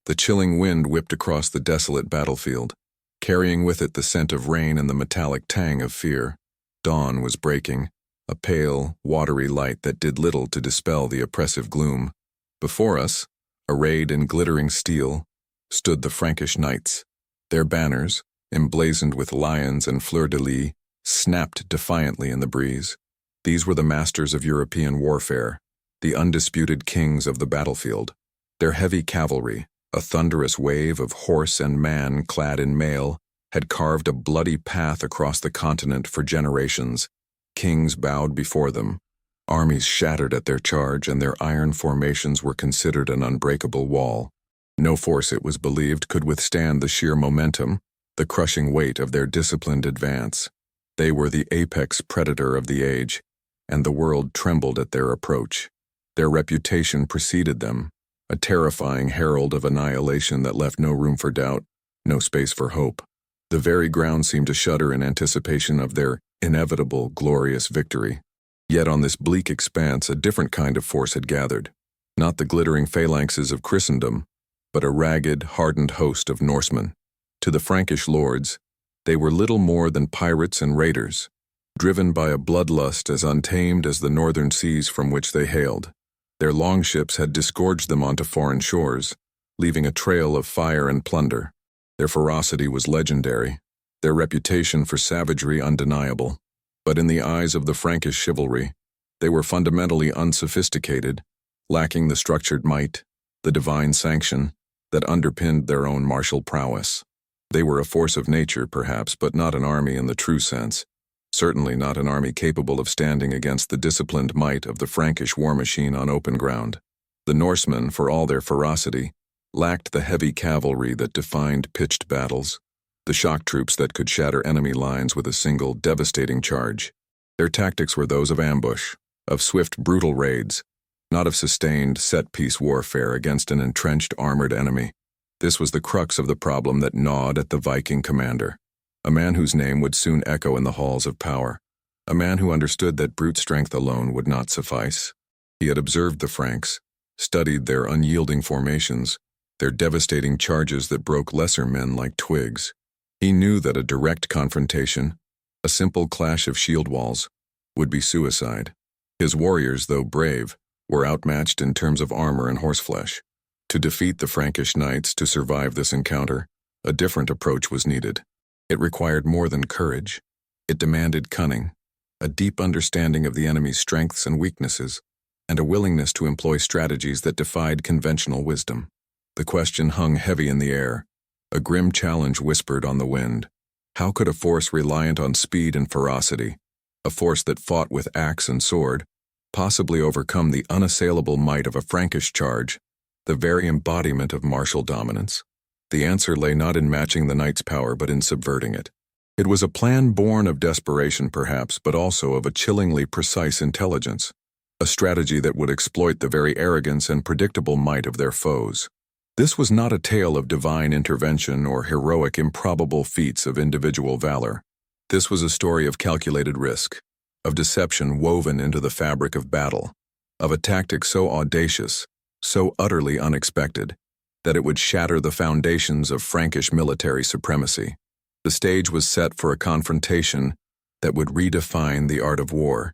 The chilling wind whipped across the desolate battlefield, carrying with it the scent of rain and the metallic tang of fear. Dawn was breaking, a pale, watery light that did little to dispel the oppressive gloom. Before us, arrayed in glittering steel, stood the Frankish knights. Their banners, emblazoned with lions and fleur-de-lis, snapped defiantly in the breeze. These were the masters of European warfare, the undisputed kings of the battlefield. Their heavy cavalry, a thunderous wave of horse and man clad in mail, had carved a bloody path across the continent for generations. Kings bowed before them. Armies shattered at their charge, and their iron formations were considered an unbreakable wall. No force, it was believed, could withstand the sheer momentum, the crushing weight of their disciplined advance. They were the apex predator of the age, and the world trembled at their approach. Their reputation preceded them, a terrifying herald of annihilation that left no room for doubt, no space for hope. The very ground seemed to shudder in anticipation of their inevitable, glorious victory. Yet on this bleak expanse, a different kind of force had gathered. Not the glittering phalanxes of Christendom, but a ragged, hardened host of Norsemen. To the Frankish lords, they were little more than pirates and raiders, driven by a bloodlust as untamed as the northern seas from which they hailed. Their longships had disgorged them onto foreign shores, leaving a trail of fire and plunder. Their ferocity was legendary, their reputation for savagery undeniable. But in the eyes of the Frankish chivalry, they were fundamentally unsophisticated, lacking the structured might, the divine sanction, that underpinned their own martial prowess. They were a force of nature, perhaps, but not an army in the true sense. Certainly not an army capable of standing against the disciplined might of the Frankish war machine on open ground. The Norsemen, for all their ferocity, lacked the heavy cavalry that defined pitched battles, the shock troops that could shatter enemy lines with a single devastating charge. Their tactics were those of ambush, of swift, brutal raids, not of sustained, set-piece warfare against an entrenched, armored enemy. This was the crux of the problem that gnawed at the Viking commander, a man whose name would soon echo in the halls of power, a man who understood that brute strength alone would not suffice. He had observed the Franks, studied their unyielding formations, their devastating charges that broke lesser men like twigs. He knew that a direct confrontation, a simple clash of shield walls, would be suicide. His warriors, though brave, were outmatched in terms of armor and horseflesh. To defeat the Frankish knights, to survive this encounter, a different approach was needed. It required more than courage. It demanded cunning, a deep understanding of the enemy's strengths and weaknesses, and a willingness to employ strategies that defied conventional wisdom. The question hung heavy in the air. A grim challenge whispered on the wind. How could a force reliant on speed and ferocity, a force that fought with axe and sword, possibly overcome the unassailable might of a Frankish charge, the very embodiment of martial dominance? The answer lay not in matching the knight's power, but in subverting it. It was a plan born of desperation, perhaps, but also of a chillingly precise intelligence, a strategy that would exploit the very arrogance and predictable might of their foes. This was not a tale of divine intervention or heroic, improbable feats of individual valor. This was a story of calculated risk, of deception woven into the fabric of battle, of a tactic so audacious, so utterly unexpected, that it would shatter the foundations of Frankish military supremacy. The stage was set for a confrontation that would redefine the art of war,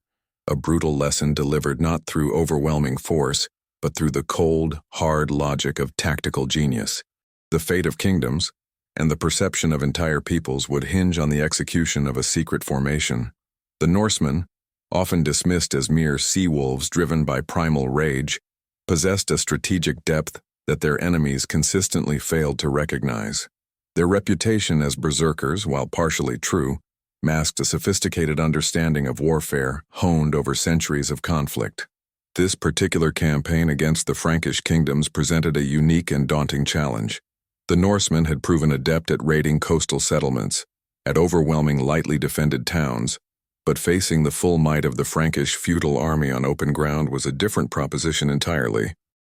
a brutal lesson delivered not through overwhelming force, but through the cold, hard logic of tactical genius. The fate of kingdoms, and the perception of entire peoples, would hinge on the execution of a secret formation. The Norsemen, often dismissed as mere sea-wolves driven by primal rage, possessed a strategic depth that their enemies consistently failed to recognize. Their reputation as berserkers, while partially true, masked a sophisticated understanding of warfare honed over centuries of conflict. This particular campaign against the Frankish kingdoms presented a unique and daunting challenge. The Norsemen had proven adept at raiding coastal settlements, at overwhelming lightly defended towns, but facing the full might of the Frankish feudal army on open ground was a different proposition entirely.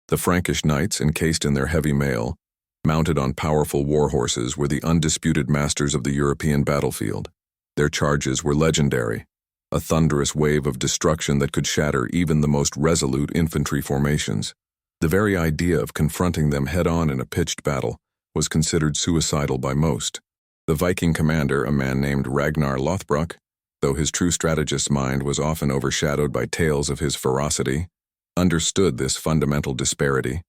The Frankish knights, encased in their heavy mail, mounted on powerful war horses, were the undisputed masters of the European battlefield. Their charges were legendary, a thunderous wave of destruction that could shatter even the most resolute infantry formations. The very idea of confronting them head-on in a pitched battle was considered suicidal by most. The Viking commander, a man named Ragnar Lothbrok, though his true strategist's mind was often overshadowed by tales of his ferocity, understood this fundamental disparity.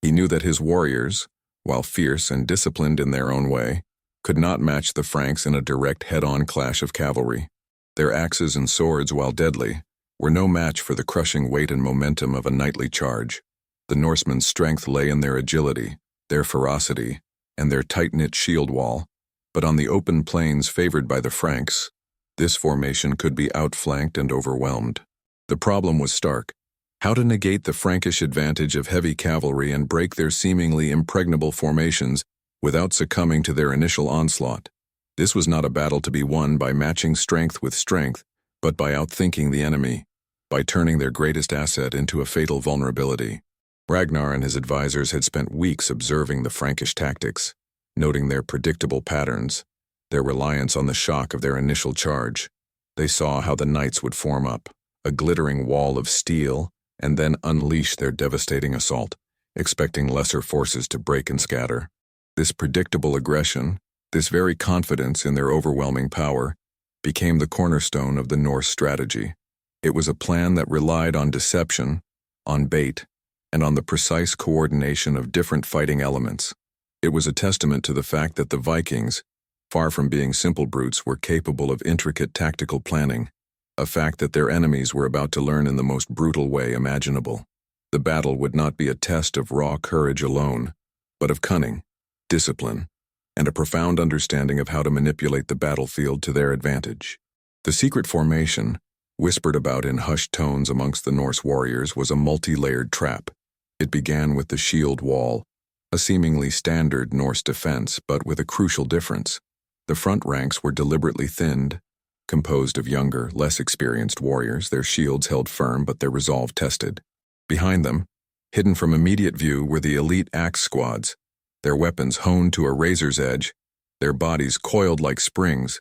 He knew that his warriors, while fierce and disciplined in their own way, could not match the Franks in a direct head-on clash of cavalry. Their axes and swords, while deadly, were no match for the crushing weight and momentum of a knightly charge. The Norsemen's strength lay in their agility, their ferocity, and their tight-knit shield wall, but on the open plains favored by the Franks, this formation could be outflanked and overwhelmed. The problem was stark: how to negate the Frankish advantage of heavy cavalry and break their seemingly impregnable formations without succumbing to their initial onslaught. This was not a battle to be won by matching strength with strength, but by outthinking the enemy, by turning their greatest asset into a fatal vulnerability. Ragnar and his advisors had spent weeks observing the Frankish tactics, noting their predictable patterns, their reliance on the shock of their initial charge. They saw how the knights would form up, a glittering wall of steel, and then unleash their devastating assault, expecting lesser forces to break and scatter. This predictable aggression, this very confidence in their overwhelming power, became the cornerstone of the Norse strategy. It was a plan that relied on deception, on bait, and on the precise coordination of different fighting elements. It was a testament to the fact that the Vikings, far from being simple brutes, were capable of intricate tactical planning, a fact that their enemies were about to learn in the most brutal way imaginable. The battle would not be a test of raw courage alone, but of cunning, discipline, and a profound understanding of how to manipulate the battlefield to their advantage. The secret formation, whispered about in hushed tones amongst the Norse warriors, was a multi-layered trap. It began with the shield wall, a seemingly standard Norse defense, but with a crucial difference. The front ranks were deliberately thinned, composed of younger, less experienced warriors, their shields held firm but their resolve tested. Behind them, hidden from immediate view, were the elite axe squads, their weapons honed to a razor's edge, their bodies coiled like springs,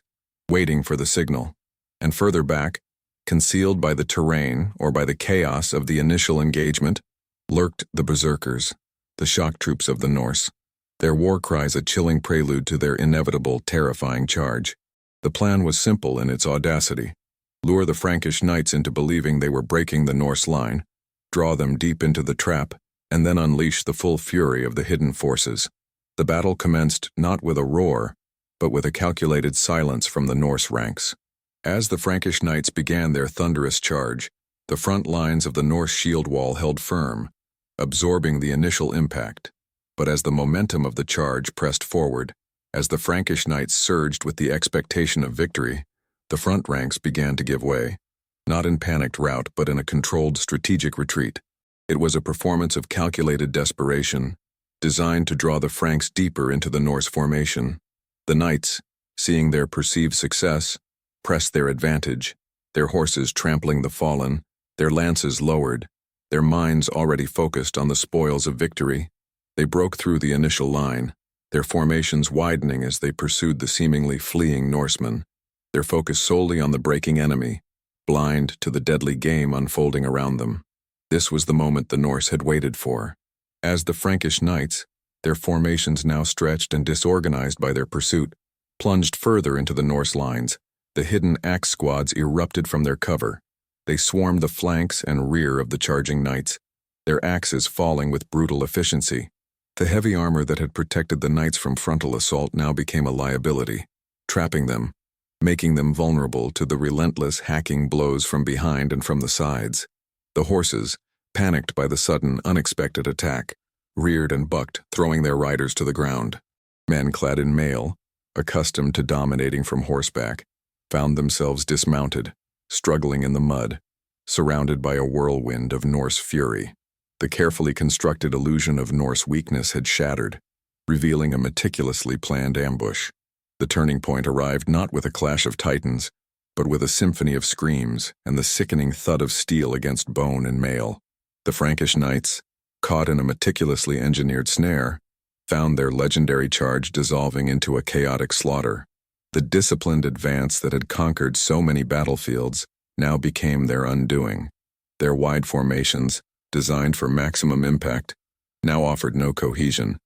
waiting for the signal. And further back, concealed by the terrain or by the chaos of the initial engagement, lurked the berserkers, the shock troops of the Norse, their war cries a chilling prelude to their inevitable, terrifying charge. The plan was simple in its audacity: lure the Frankish knights into believing they were breaking the Norse line, draw them deep into the trap, and then unleash the full fury of the hidden forces. The battle commenced not with a roar, but with a calculated silence from the Norse ranks. As the Frankish knights began their thunderous charge, the front lines of the Norse shield wall held firm, absorbing the initial impact. But as the momentum of the charge pressed forward, as the Frankish knights surged with the expectation of victory, the front ranks began to give way, not in panicked rout but in a controlled strategic retreat. It was a performance of calculated desperation, designed to draw the Franks deeper into the Norse formation. The knights, seeing their perceived success, pressed their advantage, their horses trampling the fallen, their lances lowered, their minds already focused on the spoils of victory. They broke through the initial line, their formations widening as they pursued the seemingly fleeing Norsemen, their focus solely on the breaking enemy, blind to the deadly game unfolding around them. This was the moment the Norse had waited for. As the Frankish knights, their formations now stretched and disorganized by their pursuit, plunged further into the Norse lines, the hidden axe squads erupted from their cover. They swarmed the flanks and rear of the charging knights, their axes falling with brutal efficiency. The heavy armor that had protected the knights from frontal assault now became a liability, trapping them, making them vulnerable to the relentless hacking blows from behind and from the sides. The horses, panicked by the sudden, unexpected attack, reared and bucked, throwing their riders to the ground. Men clad in mail, accustomed to dominating from horseback, found themselves dismounted, struggling in the mud, surrounded by a whirlwind of Norse fury. The carefully constructed illusion of Norse weakness had shattered, revealing a meticulously planned ambush. The turning point arrived not with a clash of titans, but with a symphony of screams and the sickening thud of steel against bone and mail. The Frankish knights, caught in a meticulously engineered snare, found their legendary charge dissolving into a chaotic slaughter. The disciplined advance that had conquered so many battlefields now became their undoing. Their wide formations, designed for maximum impact, now offered no cohesion,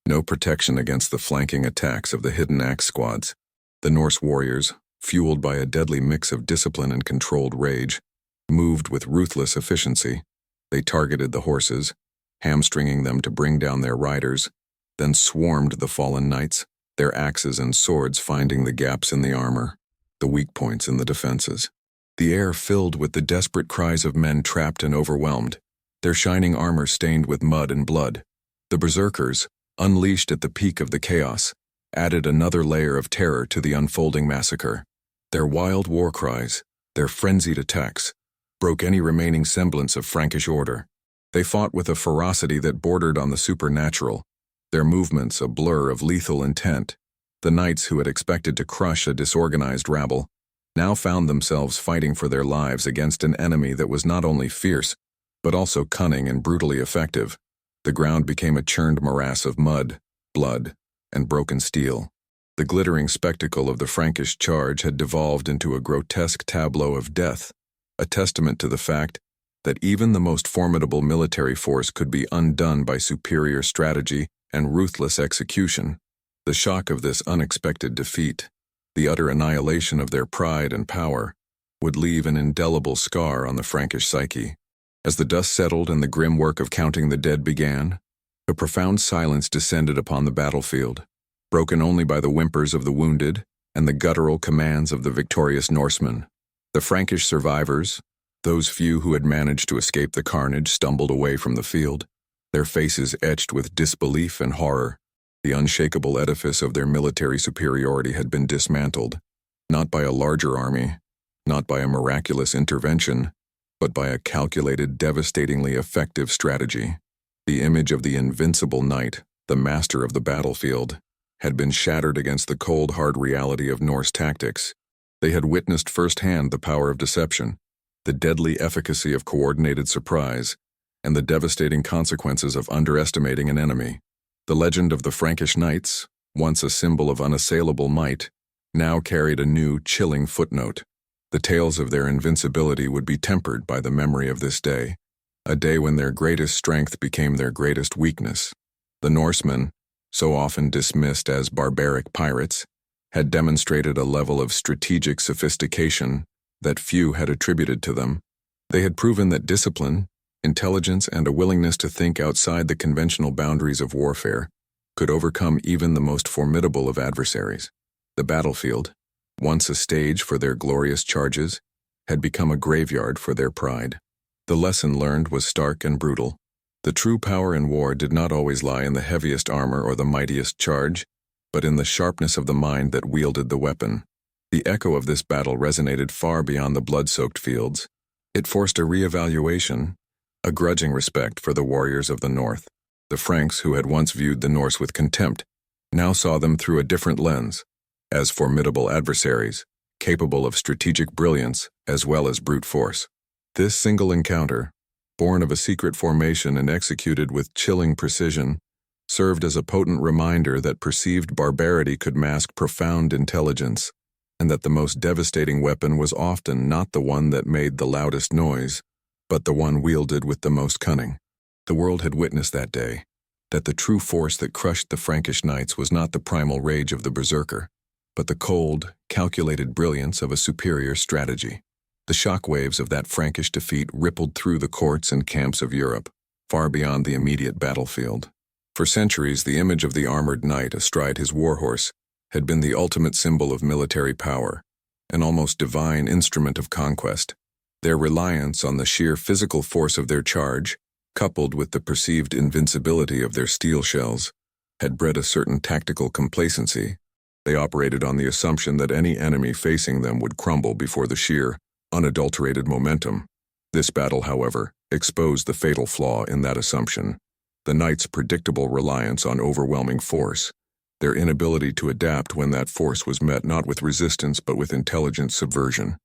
no protection against the flanking attacks of the hidden axe squads. The Norse warriors, fueled by a deadly mix of discipline and controlled rage, moved with ruthless efficiency. They targeted the horses, hamstringing them to bring down their riders, then swarmed the fallen knights, their axes and swords finding the gaps in the armor, the weak points in the defenses. The air filled with the desperate cries of men trapped and overwhelmed, their shining armor stained with mud and blood. The berserkers, unleashed at the peak of the chaos, added another layer of terror to the unfolding massacre. Their wild war cries, their frenzied attacks, broke any remaining semblance of Frankish order. They fought with a ferocity that bordered on the supernatural, their movements a blur of lethal intent. The knights who had expected to crush a disorganized rabble now found themselves fighting for their lives against an enemy that was not only fierce, but also cunning and brutally effective. The ground became a churned morass of mud, blood, and broken steel. The glittering spectacle of the Frankish charge had devolved into a grotesque tableau of death, a testament to the fact that even the most formidable military force could be undone by superior strategy and ruthless execution. The shock of this unexpected defeat, the utter annihilation of their pride and power, would leave an indelible scar on the Frankish psyche. As the dust settled and the grim work of counting the dead began, a profound silence descended upon the battlefield, broken only by the whimpers of the wounded and the guttural commands of the victorious Norsemen. The Frankish survivors, those few who had managed to escape the carnage, stumbled away from the field, their faces etched with disbelief and horror. The unshakable edifice of their military superiority had been dismantled, not by a larger army, not by a miraculous intervention, but by a calculated, devastatingly effective strategy. The image of the invincible knight, the master of the battlefield, had been shattered against the cold, hard reality of Norse tactics. They had witnessed firsthand the power of deception, the deadly efficacy of coordinated surprise, and the devastating consequences of underestimating an enemy. The legend of the Frankish knights, once a symbol of unassailable might, now carried a new, chilling footnote. The tales of their invincibility would be tempered by the memory of this day, a day when their greatest strength became their greatest weakness. The Norsemen, so often dismissed as barbaric pirates, had demonstrated a level of strategic sophistication that few had attributed to them. They had proven that discipline, intelligence, and a willingness to think outside the conventional boundaries of warfare could overcome even the most formidable of adversaries. The battlefield, once a stage for their glorious charges, had become a graveyard for their pride. The lesson learned was stark and brutal. The true power in war did not always lie in the heaviest armor or the mightiest charge, but in the sharpness of the mind that wielded the weapon. The echo of this battle resonated far beyond the blood-soaked fields. It forced a reevaluation, a grudging respect for the warriors of the North. The Franks, who had once viewed the Norse with contempt, now saw them through a different lens, as formidable adversaries, capable of strategic brilliance as well as brute force. This single encounter, born of a secret formation and executed with chilling precision, served as a potent reminder that perceived barbarity could mask profound intelligence, and that the most devastating weapon was often not the one that made the loudest noise, but the one wielded with the most cunning. The world had witnessed that day, that the true force that crushed the Frankish knights was not the primal rage of the berserker, but the cold, calculated brilliance of a superior strategy. The shock waves of that Frankish defeat rippled through the courts and camps of Europe, far beyond the immediate battlefield. For centuries, the image of the armored knight astride his warhorse had been the ultimate symbol of military power, an almost divine instrument of conquest. Their reliance on the sheer physical force of their charge, coupled with the perceived invincibility of their steel shells, had bred a certain tactical complacency. They operated on the assumption that any enemy facing them would crumble before the sheer, unadulterated momentum. This battle, however, exposed the fatal flaw in that assumption. The knights' predictable reliance on overwhelming force, their inability to adapt when that force was met not with resistance but with intelligent subversion.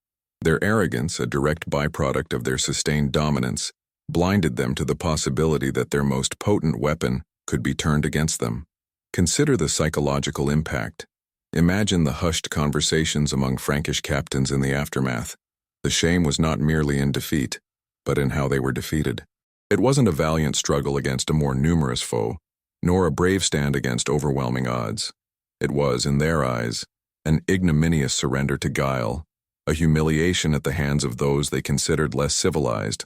Their arrogance, a direct byproduct of their sustained dominance, blinded them to the possibility that their most potent weapon could be turned against them. Consider the psychological impact. Imagine the hushed conversations among Frankish captains in the aftermath. The shame was not merely in defeat, but in how they were defeated. It wasn't a valiant struggle against a more numerous foe, nor a brave stand against overwhelming odds. It was, in their eyes, an ignominious surrender to guile, a humiliation at the hands of those they considered less civilized,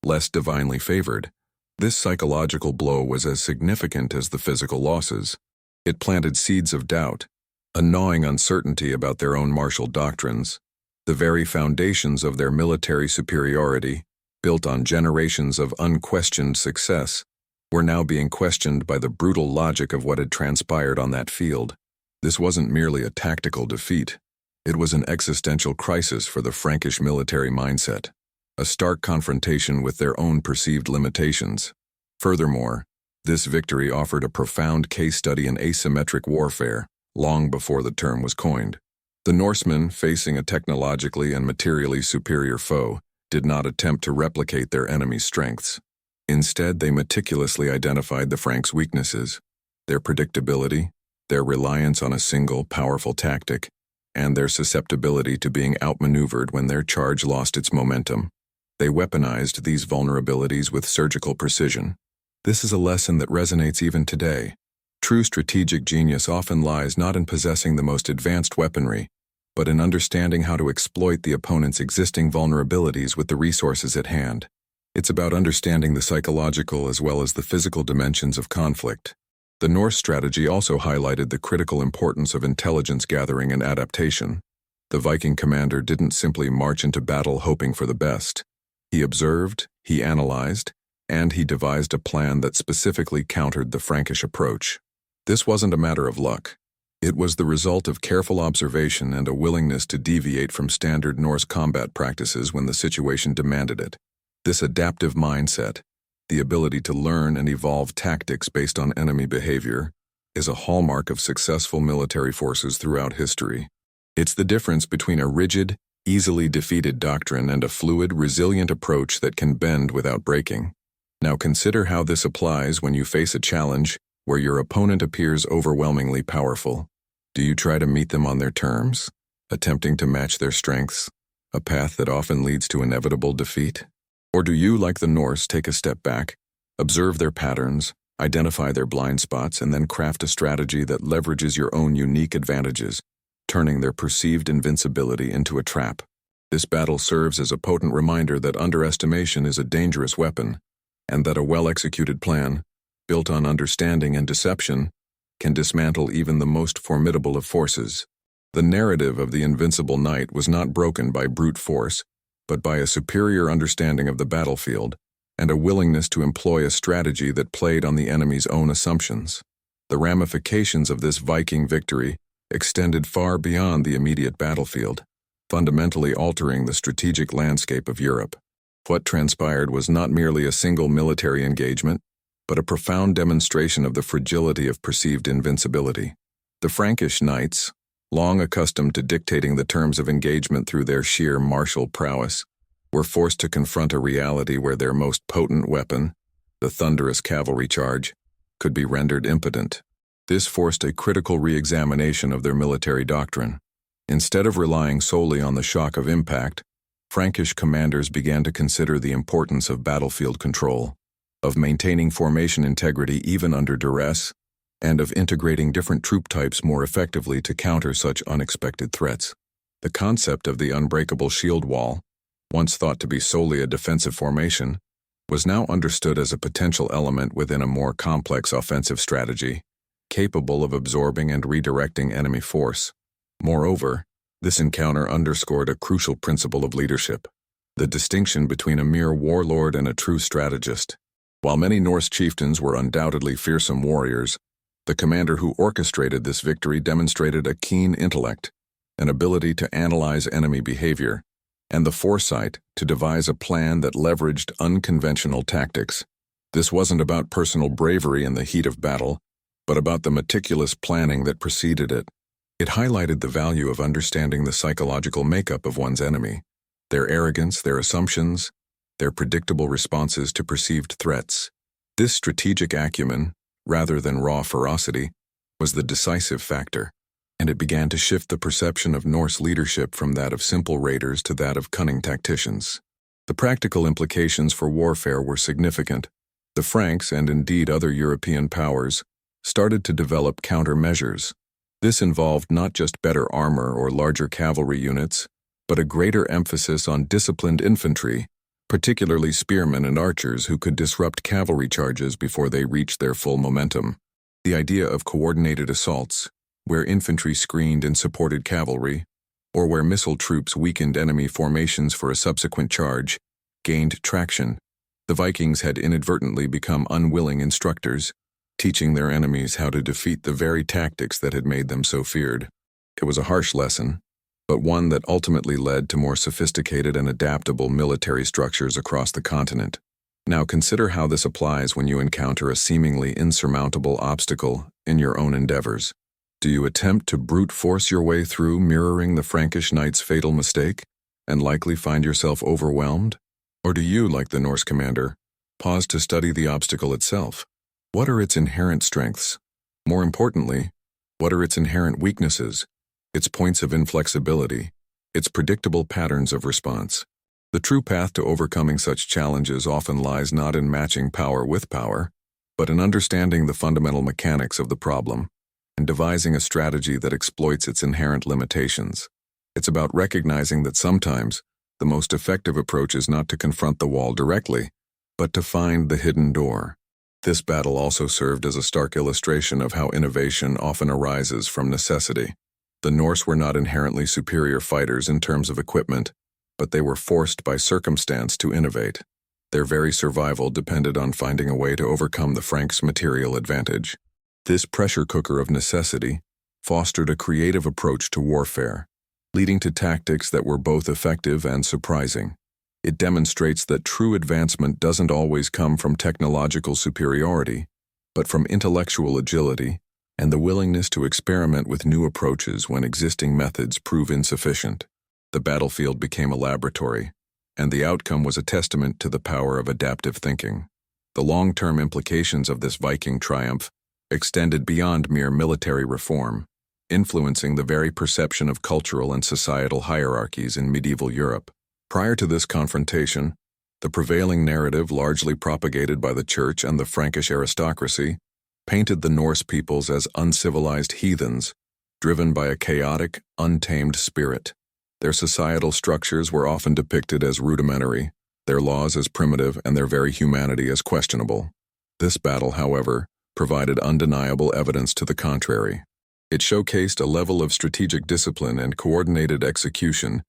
less divinely favored. This psychological blow was as significant as the physical losses. It planted seeds of doubt, a gnawing uncertainty about their own martial doctrines. The very foundations of their military superiority, built on generations of unquestioned success, were now being questioned by the brutal logic of what had transpired on that field. This wasn't merely a tactical defeat. It was an existential crisis for the Frankish military mindset, a stark confrontation with their own perceived limitations. Furthermore, this victory offered a profound case study in asymmetric warfare, long before the term was coined. The Norsemen, facing a technologically and materially superior foe, did not attempt to replicate their enemy's strengths. Instead, they meticulously identified the Franks' weaknesses, their predictability, their reliance on a single, powerful tactic, and their susceptibility to being outmaneuvered when their charge lost its momentum. They weaponized these vulnerabilities with surgical precision. This is a lesson that resonates even today. True strategic genius often lies not in possessing the most advanced weaponry, but in understanding how to exploit the opponent's existing vulnerabilities with the resources at hand. It's about understanding the psychological as well as the physical dimensions of conflict. The Norse strategy also highlighted the critical importance of intelligence gathering and adaptation. The Viking commander didn't simply march into battle hoping for the best. He observed, he analyzed, and he devised a plan that specifically countered the Frankish approach. This wasn't a matter of luck. It was the result of careful observation and a willingness to deviate from standard Norse combat practices when the situation demanded it. This adaptive mindset, the ability to learn and evolve tactics based on enemy behavior, is a hallmark of successful military forces throughout history. It's the difference between a rigid, easily defeated doctrine and a fluid, resilient approach that can bend without breaking. Now consider how this applies when you face a challenge where your opponent appears overwhelmingly powerful. Do you try to meet them on their terms, attempting to match their strengths, a path that often leads to inevitable defeat? Or do you, like the Norse, take a step back, observe their patterns, identify their blind spots, and then craft a strategy that leverages your own unique advantages, turning their perceived invincibility into a trap? This battle serves as a potent reminder that underestimation is a dangerous weapon, and that a well-executed plan, built on understanding and deception, can dismantle even the most formidable of forces. The narrative of the invincible knight was not broken by brute force, but by a superior understanding of the battlefield and a willingness to employ a strategy that played on the enemy's own assumptions. The ramifications of this Viking victory extended far beyond the immediate battlefield, fundamentally altering the strategic landscape of Europe. What transpired was not merely a single military engagement, but a profound demonstration of the fragility of perceived invincibility. The Frankish knights, long accustomed to dictating the terms of engagement through their sheer martial prowess, were forced to confront a reality where their most potent weapon, the thunderous cavalry charge, could be rendered impotent. This forced a critical re-examination of their military doctrine. Instead of relying solely on the shock of impact, Frankish commanders began to consider the importance of battlefield control, of maintaining formation integrity even under duress, and of integrating different troop types more effectively to counter such unexpected threats. The concept of the unbreakable shield wall, once thought to be solely a defensive formation, was now understood as a potential element within a more complex offensive strategy, capable of absorbing and redirecting enemy force. Moreover, this encounter underscored a crucial principle of leadership, the distinction between a mere warlord and a true strategist. While many Norse chieftains were undoubtedly fearsome warriors, the commander who orchestrated this victory demonstrated a keen intellect, an ability to analyze enemy behavior, and the foresight to devise a plan that leveraged unconventional tactics. This wasn't about personal bravery in the heat of battle, but about the meticulous planning that preceded it. It highlighted the value of understanding the psychological makeup of one's enemy, their arrogance, their assumptions, their predictable responses to perceived threats. This strategic acumen, rather than raw ferocity, was the decisive factor, and it began to shift the perception of Norse leadership from that of simple raiders to that of cunning tacticians. The practical implications for warfare were significant. The Franks, and indeed other European powers, started to develop countermeasures. This involved not just better armor or larger cavalry units, but a greater emphasis on disciplined infantry, particularly spearmen and archers who could disrupt cavalry charges before they reached their full momentum. The idea of coordinated assaults, where infantry screened and supported cavalry, or where missile troops weakened enemy formations for a subsequent charge, gained traction. The Vikings had inadvertently become unwilling instructors, teaching their enemies how to defeat the very tactics that had made them so feared. It was a harsh lesson, but one that ultimately led to more sophisticated and adaptable military structures across the continent. Now consider how this applies when you encounter a seemingly insurmountable obstacle in your own endeavors. Do you attempt to brute force your way through, mirroring the Frankish knight's fatal mistake, and likely find yourself overwhelmed? Or do you, like the Norse commander, pause to study the obstacle itself? What are its inherent strengths? More importantly, what are its inherent weaknesses, its points of inflexibility, its predictable patterns of response? The true path to overcoming such challenges often lies not in matching power with power, but in understanding the fundamental mechanics of the problem and devising a strategy that exploits its inherent limitations. It's about recognizing that sometimes the most effective approach is not to confront the wall directly, but to find the hidden door. This battle also served as a stark illustration of how innovation often arises from necessity. The Norse were not inherently superior fighters in terms of equipment, but they were forced by circumstance to innovate. Their very survival depended on finding a way to overcome the Franks' material advantage. This pressure cooker of necessity fostered a creative approach to warfare, leading to tactics that were both effective and surprising. It demonstrates that true advancement doesn't always come from technological superiority, but from intellectual agility and the willingness to experiment with new approaches when existing methods prove insufficient. The battlefield became a laboratory, and the outcome was a testament to the power of adaptive thinking. The long-term implications of this Viking triumph extended beyond mere military reform, influencing the very perception of cultural and societal hierarchies in medieval Europe. Prior to this confrontation, the prevailing narrative, largely propagated by the church and the Frankish aristocracy, painted the Norse peoples as uncivilized heathens, driven by a chaotic, untamed spirit. Their societal structures were often depicted as rudimentary, their laws as primitive, and their very humanity as questionable. This battle, however, provided undeniable evidence to the contrary. It showcased a level of strategic discipline and coordinated execution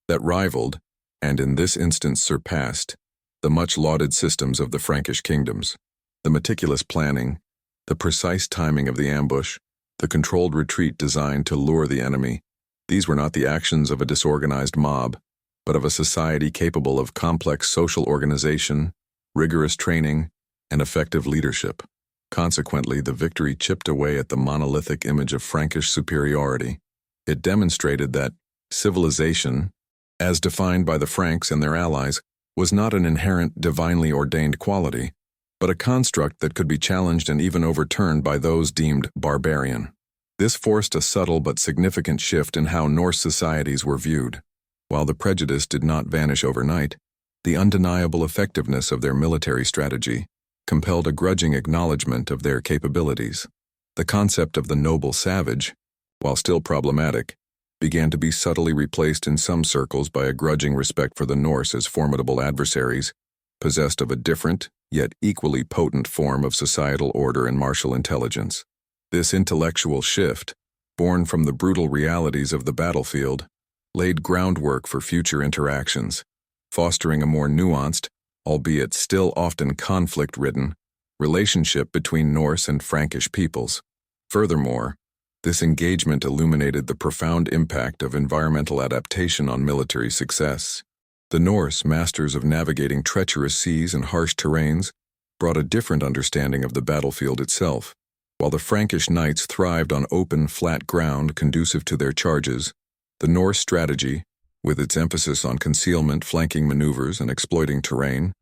that rivaled, and in this instance surpassed, the much-lauded systems of the Frankish kingdoms. The meticulous planning, the precise timing of the ambush, the controlled retreat designed to lure the enemy, these were not the actions of a disorganized mob, but of a society capable of complex social organization, rigorous training, and effective leadership. Consequently, the victory chipped away at the monolithic image of Frankish superiority. It demonstrated that civilization, as defined by the Franks and their allies, was not an inherent divinely ordained quality, but a construct that could be challenged and even overturned by those deemed barbarian. This forced a subtle but significant shift in how Norse societies were viewed. While the prejudice did not vanish overnight, the undeniable effectiveness of their military strategy compelled a grudging acknowledgement of their capabilities. The concept of the noble savage, while still problematic, began to be subtly replaced in some circles by a grudging respect for the Norse as formidable adversaries, possessed of a different, yet equally potent form of societal order and martial intelligence. This intellectual shift, born from the brutal realities of the battlefield, laid groundwork for future interactions, fostering a more nuanced, albeit still often conflict-ridden, relationship between Norse and Frankish peoples. Furthermore, this engagement illuminated the profound impact of environmental adaptation on military success. The Norse, masters of navigating treacherous seas and harsh terrains, brought a different understanding of the battlefield itself. While the Frankish knights thrived on open, flat ground conducive to their charges, the Norse strategy, with its emphasis on concealment, flanking maneuvers, and exploiting terrain,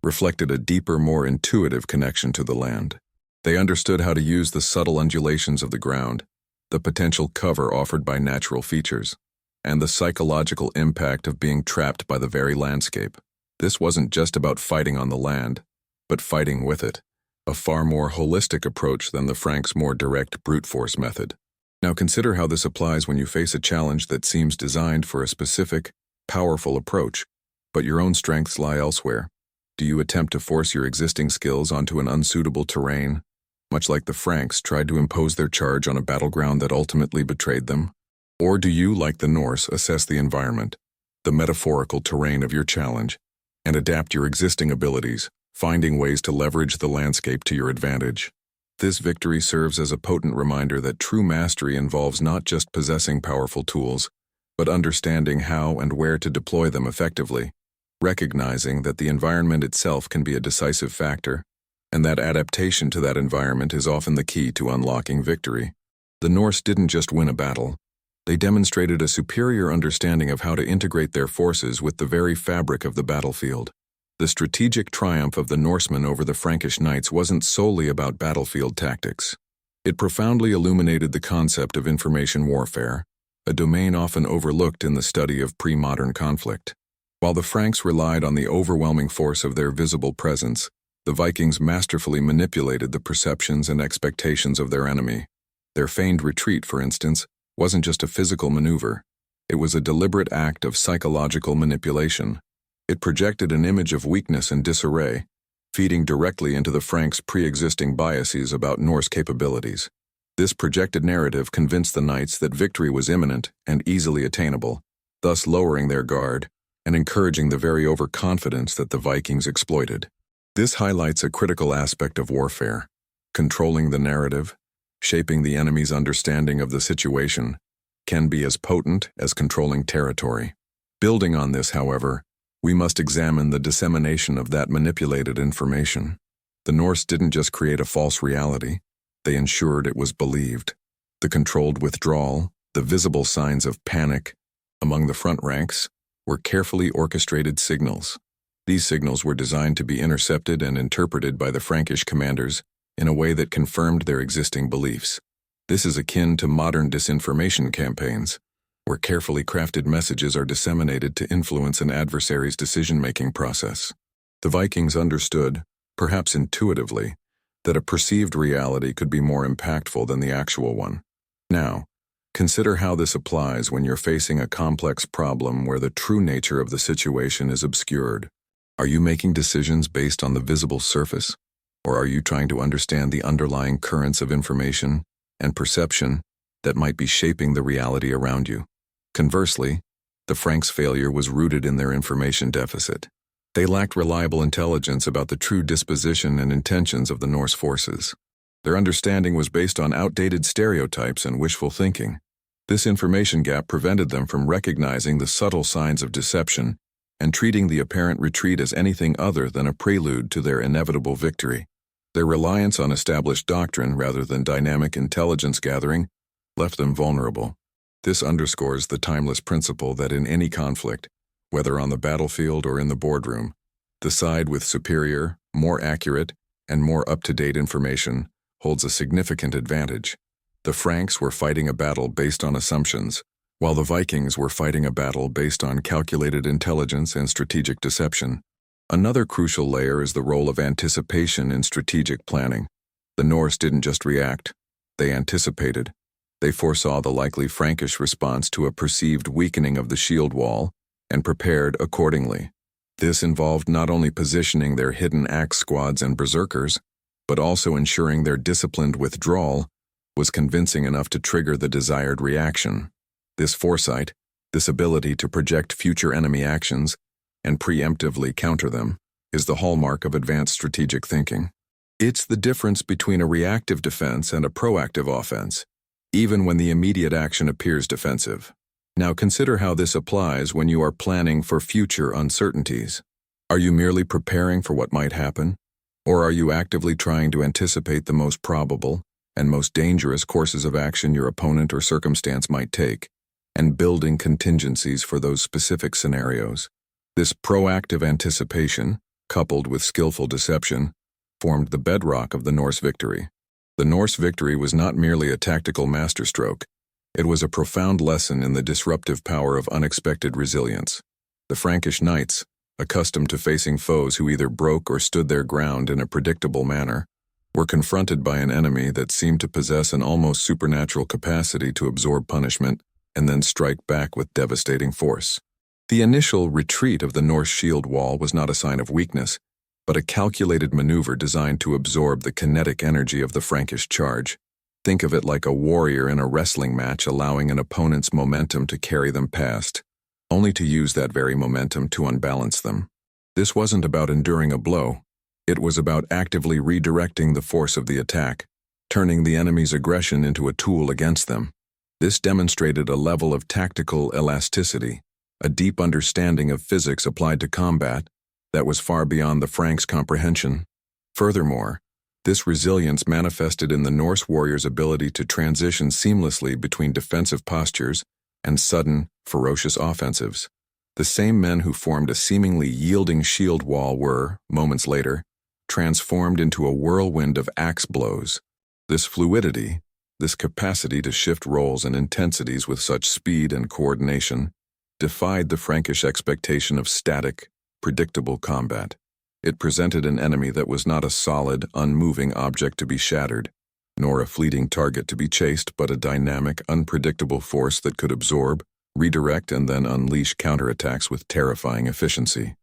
reflected a deeper, more intuitive connection to the land. They understood how to use the subtle undulations of the ground, the potential cover offered by natural features, and the psychological impact of being trapped by the very landscape. This wasn't just about fighting on the land, but fighting with it, a far more holistic approach than the Franks' more direct brute force method. Now consider how this applies when you face a challenge that seems designed for a specific, powerful approach, but your own strengths lie elsewhere. Do you attempt to force your existing skills onto an unsuitable terrain, much like the Franks tried to impose their charge on a battleground that ultimately betrayed them? Or do you, like the Norse, assess the environment, the metaphorical terrain of your challenge, and adapt your existing abilities, finding ways to leverage the landscape to your advantage? This victory serves as a potent reminder that true mastery involves not just possessing powerful tools, but understanding how and where to deploy them effectively, recognizing that the environment itself can be a decisive factor, and that adaptation to that environment is often the key to unlocking victory. The Norse didn't just win a battle. They demonstrated a superior understanding of how to integrate their forces with the very fabric of the battlefield. The strategic triumph of the Norsemen over the Frankish knights wasn't solely about battlefield tactics. It profoundly illuminated the concept of information warfare, a domain often overlooked in the study of pre-modern conflict. While the Franks relied on the overwhelming force of their visible presence, the Vikings masterfully manipulated the perceptions and expectations of their enemy. Their feigned retreat, for instance, wasn't just a physical maneuver. It was a deliberate act of psychological manipulation. It projected an image of weakness and disarray, feeding directly into the Franks' pre-existing biases about Norse capabilities. This projected narrative convinced the knights that victory was imminent and easily attainable, thus lowering their guard and encouraging the very overconfidence that the Vikings exploited. This highlights a critical aspect of warfare: controlling the narrative, shaping the enemy's understanding of the situation, can be as potent as controlling territory. Building on this, however, we must examine the dissemination of that manipulated information. The Norse didn't just create a false reality, they ensured it was believed. The controlled withdrawal, the visible signs of panic among the front ranks, were carefully orchestrated signals. These signals were designed to be intercepted and interpreted by the Frankish commanders in a way that confirmed their existing beliefs. This is akin to modern disinformation campaigns, where carefully crafted messages are disseminated to influence an adversary's decision-making process. The Vikings understood, perhaps intuitively, that a perceived reality could be more impactful than the actual one. Now, consider how this applies when you're facing a complex problem where the true nature of the situation is obscured. Are you making decisions based on the visible surface, or are you trying to understand the underlying currents of information and perception that might be shaping the reality around you? Conversely, the Franks' failure was rooted in their information deficit. They lacked reliable intelligence about the true disposition and intentions of the Norse forces. Their understanding was based on outdated stereotypes and wishful thinking. This information gap prevented them from recognizing the subtle signs of deception and treating the apparent retreat as anything other than a prelude to their inevitable victory. Their reliance on established doctrine rather than dynamic intelligence gathering left them vulnerable. This underscores the timeless principle that in any conflict, whether on the battlefield or in the boardroom, the side with superior, more accurate, and more up-to-date information holds a significant advantage. The Franks were fighting a battle based on assumptions, while the Vikings were fighting a battle based on calculated intelligence and strategic deception. Another crucial layer is the role of anticipation in strategic planning. The Norse didn't just react, they anticipated. They foresaw the likely Frankish response to a perceived weakening of the shield wall and prepared accordingly. This involved not only positioning their hidden axe squads and berserkers, but also ensuring their disciplined withdrawal was convincing enough to trigger the desired reaction. This foresight, this ability to project future enemy actions and preemptively counter them, is the hallmark of advanced strategic thinking. It's the difference between a reactive defense and a proactive offense, even when the immediate action appears defensive. Now consider how this applies when you are planning for future uncertainties. Are you merely preparing for what might happen, or are you actively trying to anticipate the most probable and most dangerous courses of action your opponent or circumstance might take, and building contingencies for those specific scenarios? This proactive anticipation, coupled with skillful deception, formed the bedrock of the Norse victory. The Norse victory was not merely a tactical masterstroke. It was a profound lesson in the disruptive power of unexpected resilience. The Frankish knights, accustomed to facing foes who either broke or stood their ground in a predictable manner, were confronted by an enemy that seemed to possess an almost supernatural capacity to absorb punishment and then strike back with devastating force. The initial retreat of the Norse shield wall was not a sign of weakness, but a calculated maneuver designed to absorb the kinetic energy of the Frankish charge. Think of it like a warrior in a wrestling match allowing an opponent's momentum to carry them past, only to use that very momentum to unbalance them. This wasn't about enduring a blow. It was about actively redirecting the force of the attack, turning the enemy's aggression into a tool against them. This demonstrated a level of tactical elasticity, a deep understanding of physics applied to combat that was far beyond the Franks' comprehension. Furthermore, this resilience manifested in the Norse warriors' ability to transition seamlessly between defensive postures and sudden, ferocious offensives. The same men who formed a seemingly yielding shield wall were, moments later, transformed into a whirlwind of axe blows. This fluidity, this capacity to shift roles and intensities with such speed and coordination, defied the Frankish expectation of static, predictable combat. It presented an enemy that was not a solid, unmoving object to be shattered, nor a fleeting target to be chased, but a dynamic, unpredictable force that could absorb, redirect, and then unleash counterattacks with terrifying efficiency.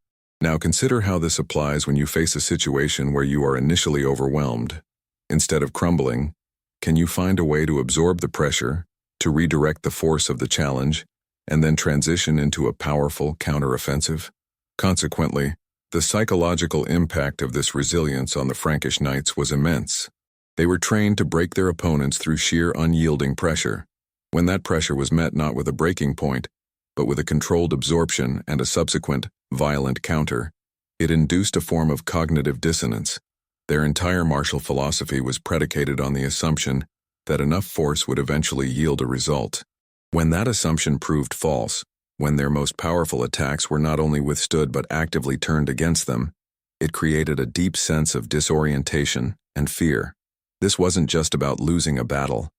Now consider how this applies when you face a situation where you are initially overwhelmed. Instead of crumbling, can you find a way to absorb the pressure, to redirect the force of the challenge, and then transition into a powerful counteroffensive? Consequently, the psychological impact of this resilience on the Frankish knights was immense. They were trained to break their opponents through sheer unyielding pressure. When that pressure was met not with a breaking point, but with a controlled absorption and a subsequent, violent counter, it induced a form of cognitive dissonance. Their entire martial philosophy was predicated on the assumption that enough force would eventually yield a result. When that assumption proved false, when their most powerful attacks were not only withstood but actively turned against them, it created a deep sense of disorientation and fear. This wasn't just about losing a battle.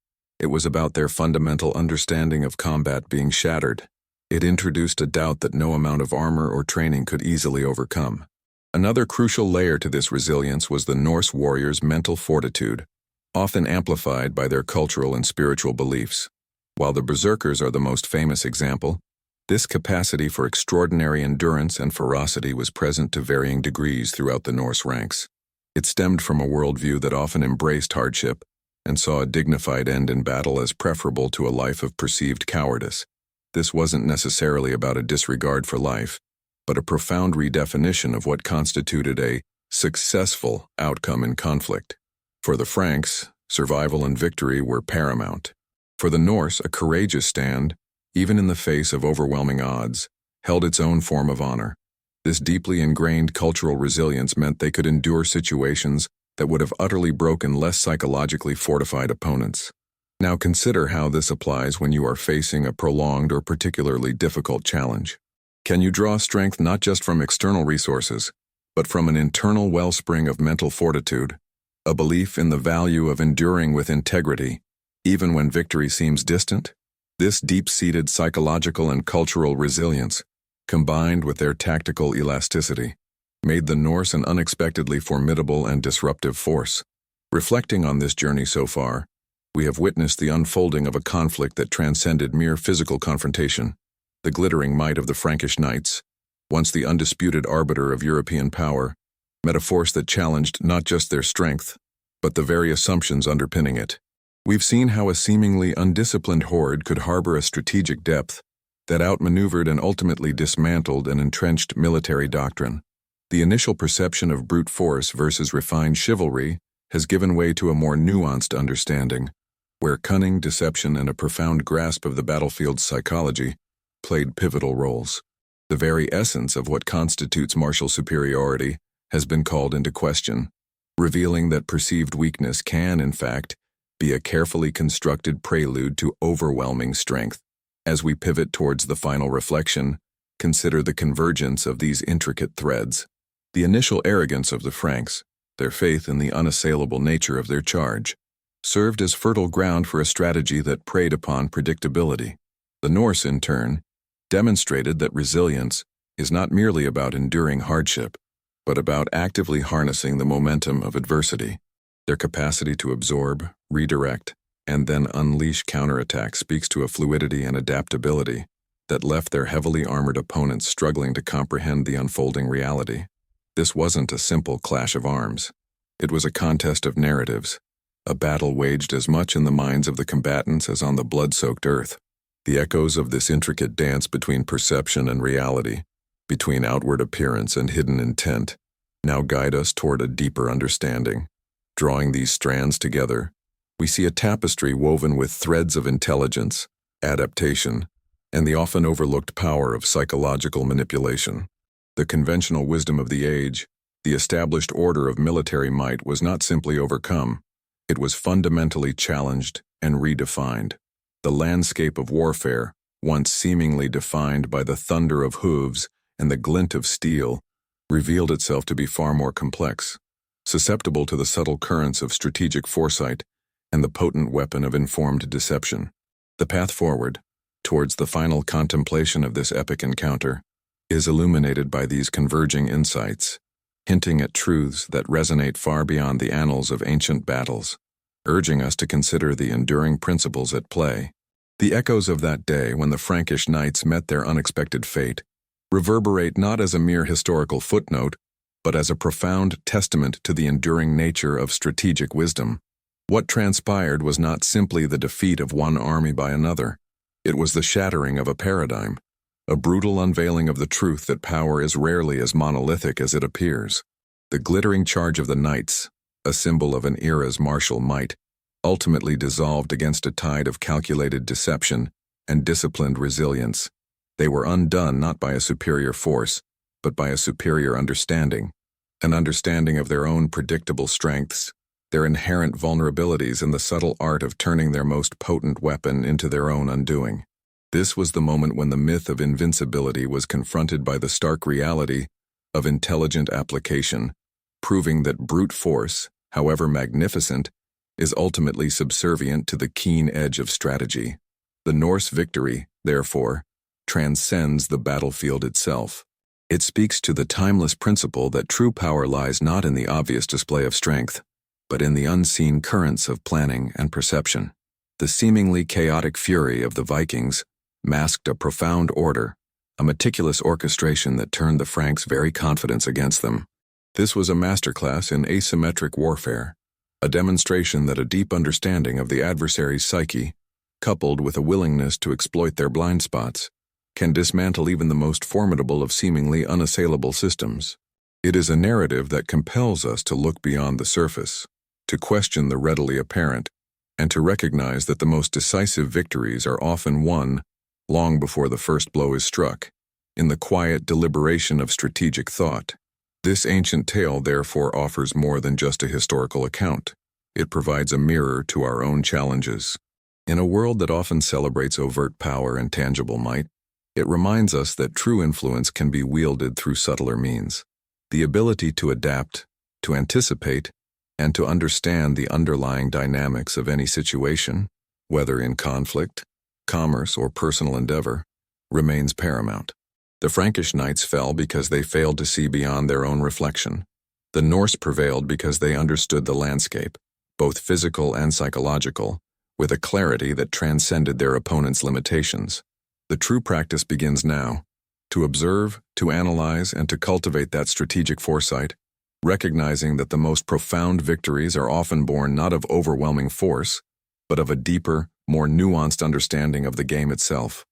It was about their fundamental understanding of combat being shattered. It introduced a doubt that no amount of armor or training could easily overcome. Another crucial layer to this resilience was the Norse warriors' mental fortitude, often amplified by their cultural and spiritual beliefs. While the berserkers are the most famous example, this capacity for extraordinary endurance and ferocity was present to varying degrees throughout the Norse ranks. It stemmed from a worldview that often embraced hardship and saw a dignified end in battle as preferable to a life of perceived cowardice. This wasn't necessarily about a disregard for life, but a profound redefinition of what constituted a successful outcome in conflict. For the Franks, survival and victory were paramount. For the Norse, a courageous stand, even in the face of overwhelming odds, held its own form of honor. This deeply ingrained cultural resilience meant they could endure situations that would have utterly broken less psychologically fortified opponents. Now consider how this applies when you are facing a prolonged or particularly difficult challenge. Can you draw strength not just from external resources, but from an internal wellspring of mental fortitude, a belief in the value of enduring with integrity, even when victory seems distant? This deep-seated psychological and cultural resilience, combined with their tactical elasticity, made the Norse an unexpectedly formidable and disruptive force. Reflecting on this journey so far, we have witnessed the unfolding of a conflict that transcended mere physical confrontation. The glittering might of the Frankish knights, once the undisputed arbiter of European power, met a force that challenged not just their strength, but the very assumptions underpinning it. We've seen how a seemingly undisciplined horde could harbor a strategic depth that outmaneuvered and ultimately dismantled an entrenched military doctrine. The initial perception of brute force versus refined chivalry has given way to a more nuanced understanding, where cunning, deception, and a profound grasp of the battlefield's psychology played pivotal roles. The very essence of what constitutes martial superiority has been called into question, revealing that perceived weakness can, in fact, be a carefully constructed prelude to overwhelming strength. As we pivot towards the final reflection, consider the convergence of these intricate threads. The initial arrogance of the Franks, their faith in the unassailable nature of their charge, served as fertile ground for a strategy that preyed upon predictability. The Norse, in turn, demonstrated that resilience, is not merely about enduring hardship, but about actively harnessing the momentum of adversity. Their capacity to absorb, redirect, and then unleash counterattack speaks to a fluidity and adaptability that left their heavily armored opponents struggling to comprehend the unfolding reality. This wasn't a simple clash of arms. It was a contest of narratives, a battle waged as much in the minds of the combatants as on the blood-soaked earth. The echoes of this intricate dance between perception and reality, between outward appearance and hidden intent, now guide us toward a deeper understanding. Drawing these strands together, we see a tapestry woven with threads of intelligence, adaptation, and the often overlooked power of psychological manipulation. The conventional wisdom of the age, the established order of military might, was not simply overcome. It was fundamentally challenged and redefined. The landscape of warfare, once seemingly defined by the thunder of hooves and the glint of steel, revealed itself to be far more complex, susceptible to the subtle currents of strategic foresight and the potent weapon of informed deception. The path forward, towards the final contemplation of this epic encounter, is illuminated by these converging insights, hinting at truths that resonate far beyond the annals of ancient battles, urging us to consider the enduring principles at play. The echoes of that day when the Frankish knights met their unexpected fate reverberate not as a mere historical footnote, but as a profound testament to the enduring nature of strategic wisdom. What transpired was not simply the defeat of one army by another. It was the shattering of a paradigm, a brutal unveiling of the truth that power is rarely as monolithic as it appears. The glittering charge of the knights, a symbol of an era's martial might, ultimately dissolved against a tide of calculated deception and disciplined resilience. They were undone not by a superior force, but by a superior understanding, an understanding of their own predictable strengths, their inherent vulnerabilities, and the subtle art of turning their most potent weapon into their own undoing. This was the moment when the myth of invincibility was confronted by the stark reality of intelligent application, proving that brute force, however magnificent, is ultimately subservient to the keen edge of strategy. The Norse victory, therefore, transcends the battlefield itself. It speaks to the timeless principle that true power lies not in the obvious display of strength, but in the unseen currents of planning and perception. The seemingly chaotic fury of the Vikings masked a profound order, a meticulous orchestration that turned the Franks' very confidence against them. This was a masterclass in asymmetric warfare, a demonstration that a deep understanding of the adversary's psyche, coupled with a willingness to exploit their blind spots, can dismantle even the most formidable of seemingly unassailable systems. It is a narrative that compels us to look beyond the surface, to question the readily apparent, and to recognize that the most decisive victories are often won long before the first blow is struck, in the quiet deliberation of strategic thought. This ancient tale therefore offers more than just a historical account. It provides a mirror to our own challenges. In a world that often celebrates overt power and tangible might, it reminds us that true influence can be wielded through subtler means. The ability to adapt, to anticipate, and to understand the underlying dynamics of any situation, whether in conflict, commerce, or personal endeavor, remains paramount. The Frankish knights fell because they failed to see beyond their own reflection. The Norse prevailed because they understood the landscape, both physical and psychological, with a clarity that transcended their opponents' limitations. The true practice begins now, to observe, to analyze, and to cultivate that strategic foresight, recognizing that the most profound victories are often born not of overwhelming force, but of a deeper, more nuanced understanding of the game itself.